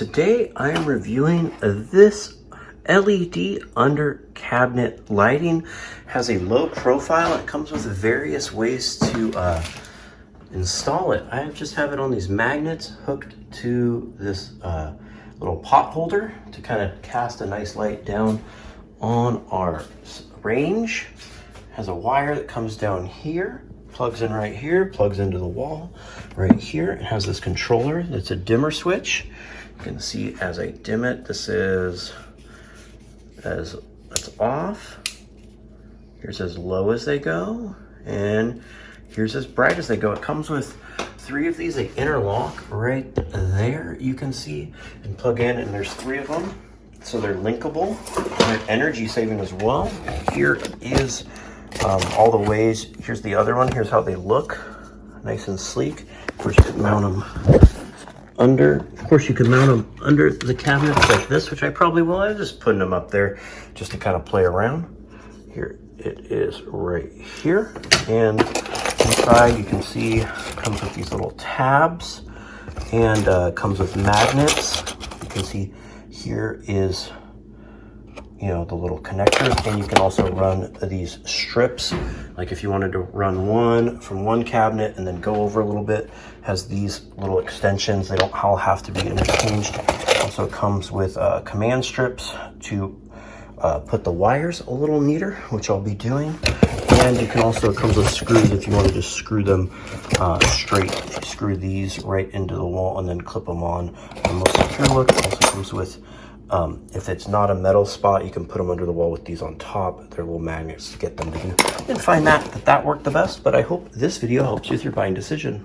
Today I am reviewing this LED under cabinet lighting. Has a low profile. It comes with various ways to install it. I just have it on these magnets hooked to this little pot holder to kind of cast a nice light down on our range. Has a wire that comes down here, plugs in right here, plugs into the wall right here. It has this controller that's a dimmer switch. You can see as I dim it, this is as it's off. Here's as low as they go, and here's as bright as they go. It comes with 3 of these. They interlock right there, you can see, and plug in, and there's 3 of them. So they're linkable. They're energy saving as well. Here is all the ways. Here's the other one. Here's how they look. Nice and sleek. Of course, you could mount them under. Of course, you could mount them under the cabinets like this, which I probably will. I'm just putting them up there just to kind of play around. Here it is right here. And inside you can see it comes with these little tabs and comes with magnets. You can see here is, you know, the little connectors, and you can also run these strips. Like if you wanted to run one from one cabinet and then go over a little bit, has these little extensions. They don't all have to be interchanged. Also comes with command strips to put the wires a little neater, which I'll be doing. And you can also, it comes with screws if you want to just screw them straight. You screw these right into the wall and then clip them on. The most secure look. It also comes with, if it's not a metal spot, you can put them under the wall with these on top. They're little magnets to get them to do. I didn't find that worked the best, but I hope this video helps you with your buying decision.